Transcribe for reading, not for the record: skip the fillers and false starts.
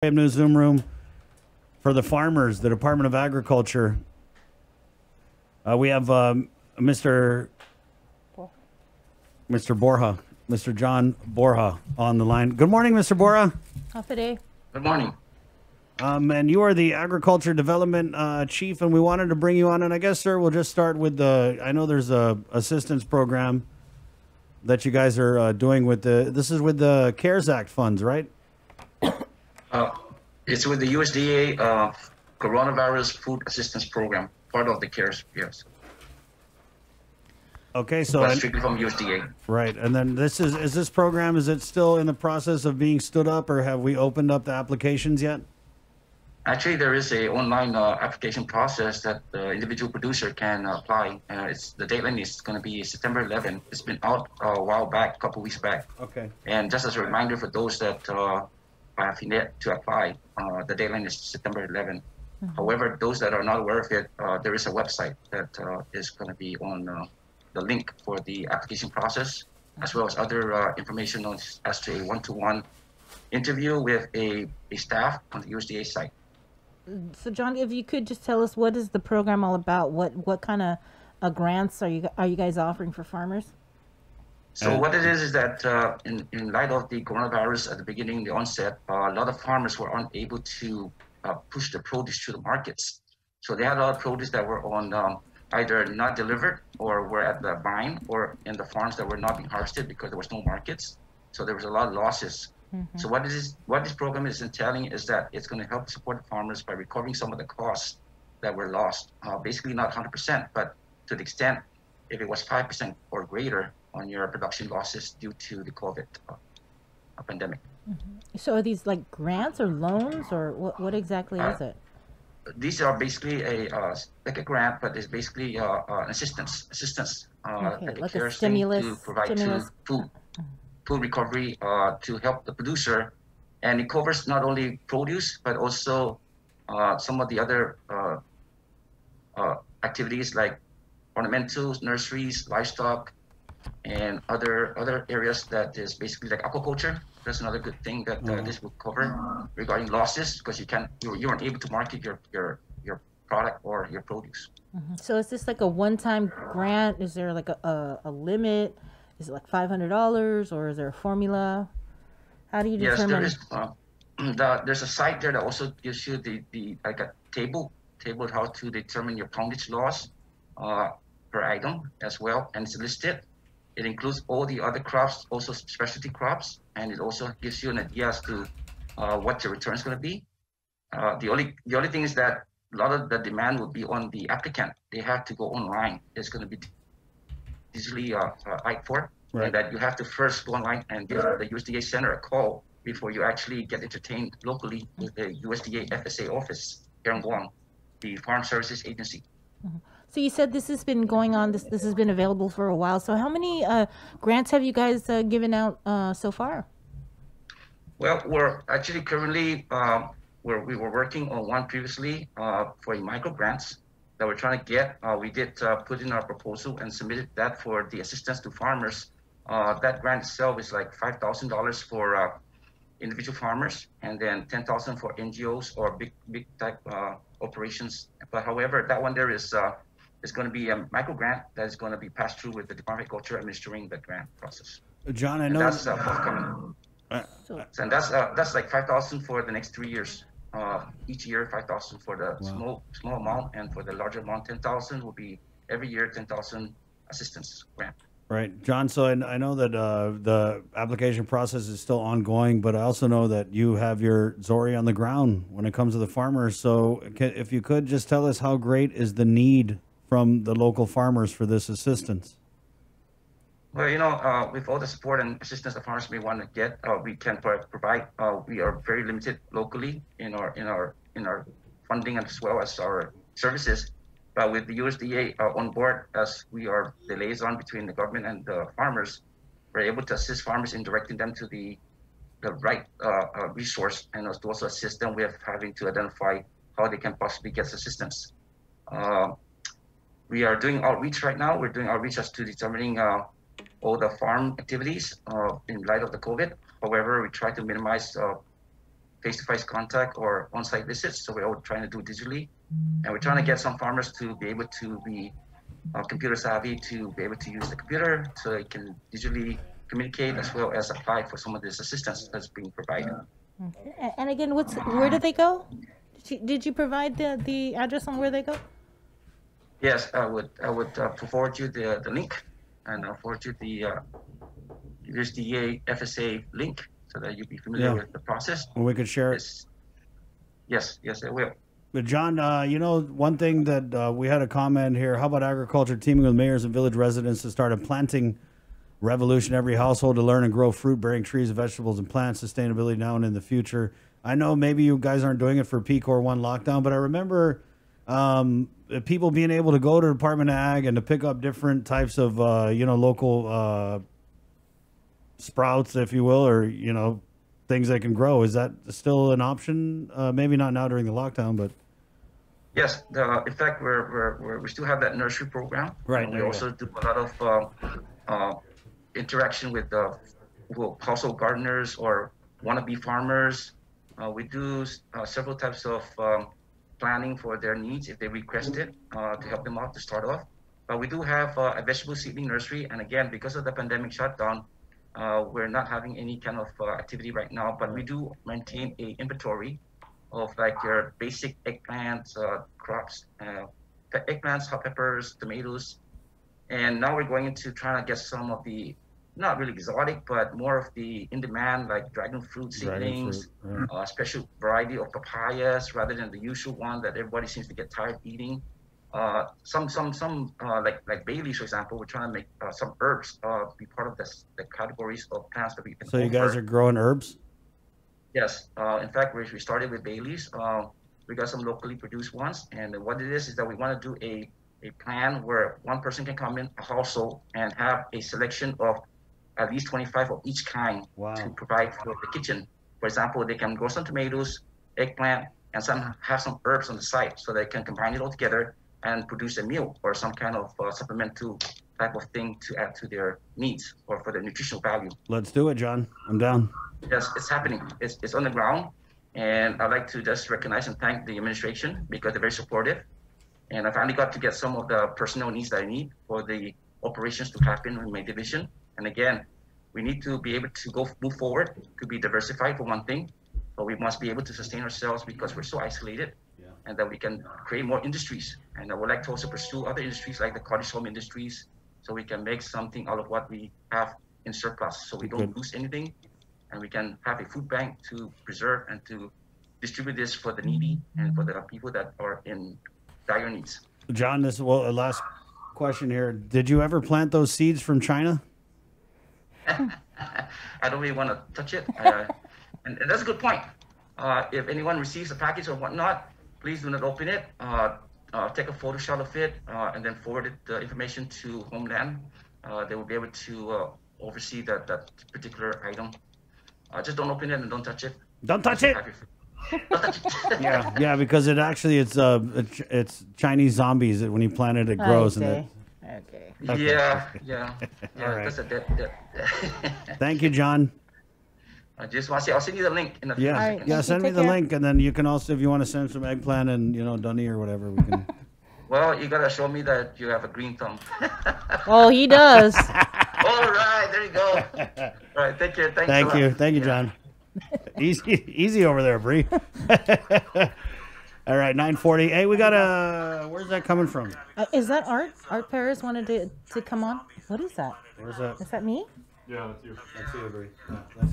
have no Zoom room for the farmers, the Department of Agriculture. We have Mr. Borja, Mr. John Borja on the line. Good morning, Mr. Borja. Good morning. And you are the Agriculture Development Chief, and we wanted to bring you on. And I guess, sir, we'll just start with I know there's a assistance program that you guys are doing with this is with the CARES Act funds, right? It's with the USDA Coronavirus Food Assistance Program, part of the CARES, yes. Okay, so but strictly from USDA. Right, and then is this program, is it still in the process of being stood up, or have we opened up the applications yet? Actually, there is a online application process that the individual producer can apply. The deadline is going to be September 11th. It's been out a while back, a couple weeks back. Okay. And just as a reminder for those that have yet to apply, the deadline is September 11th. Mm-hmm. However, those that are not aware of it, there is a website that is going to be on the link for the application process, as well as other information as to a one-to-one interview with a staff on the USDA site. So, John, if you could just tell us, what is the program all about? What kind of grants are you guys offering for farmers? So what it is that in light of the coronavirus at the beginning, the onset, a lot of farmers were unable to push the produce to the markets. So they had a lot of produce that were on either not delivered or were at the vine or in the farms that were not being harvested because there was no markets. So there was a lot of losses. Mm-hmm. So what this program is entailing is that it's going to help support the farmers by recovering some of the costs that were lost. Basically not 100%, but to the extent if it was 5% or greater on your production losses due to the COVID pandemic. Mm-hmm. So are these like grants or loans, or what exactly is it? These are basically like a grant, but it's basically assistance, like a stimulus to provide food recovery to help the producer, and it covers not only produce but also some of the other activities like ornamentals, nurseries, livestock, and other areas that is basically like aquaculture. That's another good thing that this will cover regarding losses, because you weren't able to market your product or your produce. Mm-hmm. So is this like a one-time grant? Is there like a limit? Is it like $500, or is there a formula? How do you determine? Yes, there's a site there that also gives you the like a table how to determine your poundage loss per item as well, and it's listed. It includes all the other crops, also specialty crops, and it also gives you an idea as to what your return is going to be. The only thing is that a lot of the demand will be on the applicant. They have to go online. It's going to be easily applied for, right. And that you have to first go online and give the USDA center a call before you actually get entertained locally with the USDA FSA office here in Guam, the Farm Services Agency. Mm-hmm. So you said this has been going on, this has been available for a while. So how many grants have you guys given out so far? Well, we're actually currently, we were working on one previously for a micro grants that we're trying to get. We did put in our proposal and submitted that for the assistance to farmers. That grant itself is like $5,000 for individual farmers, and then $10,000 for NGOs or big type operations. But however, that one there is going to be a micro grant that is going to be passed through with the Department of Agriculture administering the grant process. John, I know that's forthcoming. And that's like $5,000 for the next 3 years. Each year, $5,000 for the small amount, and for the larger amount, $10,000 will be every year $10,000 assistance grant. Right, John. So I know that the application process is still ongoing, but I also know that you have your Zori on the ground when it comes to the farmers. So if you could just tell us how great is the need from the local farmers for this assistance? Well, with all the support and assistance the farmers may want to get, we can provide. We are very limited locally in our funding as well as our services. But with the USDA on board, as we are the liaison between the government and the farmers, we're able to assist farmers in directing them to the right resource, and also assist them with having to identify how they can possibly get assistance. We are doing outreach right now. We're doing outreach as to determining all the farm activities in light of the COVID. However, we try to minimize face-to-face contact or on-site visits. So we're all trying to do digitally, and we're trying to get some farmers to be able to be computer savvy, to be able to use the computer so they can digitally communicate as well as apply for some of this assistance that's being provided. Okay. And again, where did they go? Did you provide the address on where they go? Yes, I would forward you the link, and I'll forward you the USDA FSA link so that you'll be familiar with the process. Well, we could share it. Yes, I will. But John, one thing that we had a comment here, how about agriculture teaming with mayors and village residents to start a planting revolution, every household to learn and grow fruit-bearing trees, vegetables, and plants, sustainability now and in the future. I know maybe you guys aren't doing it for peak or one lockdown, but I remember people being able to go to Department of Ag and to pick up different types of, local sprouts, if you will, or, things that can grow. Is that still an option? Maybe not now during the lockdown, but. Yes, in fact, we still have that nursery program. Right. We also do a lot of interaction with household gardeners or wannabe farmers. We do several types of planning for their needs if they request it to help them out to start off. But we do have a vegetable seedling nursery, and again, because of the pandemic shutdown, we're not having any kind of activity right now, but we do maintain a inventory of like your basic eggplants, crops, eggplants, hot peppers, tomatoes. And now we're going into trying to get some of the, not really exotic, but more of the in-demand, like dragon fruit seedlings, special variety of papayas, rather than the usual one that everybody seems to get tired eating. Some like bay leaves, for example, we're trying to make some herbs be part of the categories of plants that we can. So you guys are growing herbs? Yes. In fact, we started with bay leaves. We got some locally produced ones, and what it is that we want to do a plan where one person can come in a household and have a selection of at least 25 of each kind to provide for the kitchen. For example, they can grow some tomatoes, eggplant, and have some herbs on the side, so they can combine it all together and produce a meal or some kind of supplemental type of thing to add to their needs or for their nutritional value. Let's do it, John. I'm down. Yes, it's happening. It's on the ground. And I'd like to just recognize and thank the administration because they're very supportive. And I finally got to get some of the personnel needs that I need for the operations to happen in my division. And again, we need to be able to move forward, to be diversified for one thing, but we must be able to sustain ourselves because we're so isolated, and that we can create more industries. And I would like to also pursue other industries like the cottage home industries, so we can make something out of what we have in surplus, so we don't lose anything, and we can have a food bank to preserve and to distribute this for the needy and for the people that are in dire needs. John, this a last question here. Did you ever plant those seeds from China? I don't really want to touch it. And that's a good point. If anyone receives a package or whatnot, please do not open it. Take a photo shot of it and then forward the information to Homeland. They will be able to oversee that particular item. Just don't open it and don't touch it. Don't touch it. Don't touch it. yeah, because it's Chinese zombies that when you plant it, it grows. Okay. Yeah. All right. That's Thank you, John. I just want to say, I'll send you the link in a few seconds. Yeah, send me the link, and then you can also, if you want to send some eggplant and, Dunny or whatever, we can. Well, you got to show me that you have a green thumb. Oh, he does. All right, there you go. All right, take care. Thank you, John. Easy over there, Bree. All right, 9:40. Hey, we got where's that coming from? Is that Art? Art Paris wanted to come on. What is that? Where's that? Is that me? Yeah, that's you. That's you, Bree. Yeah,